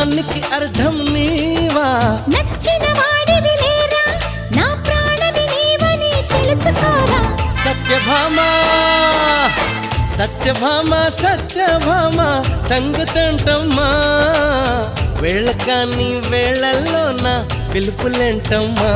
ప్రాణానికి అర్థం నీవా నచ్చిన వాడివి లేరా నా ప్రాణమి నీవని తెలుసుకోరా సత్యభామా సత్యభామా సత్యభామా సంగతంటమ్మా వేళ కాని వేళల్లో నా పిలుపులేంటమ్మా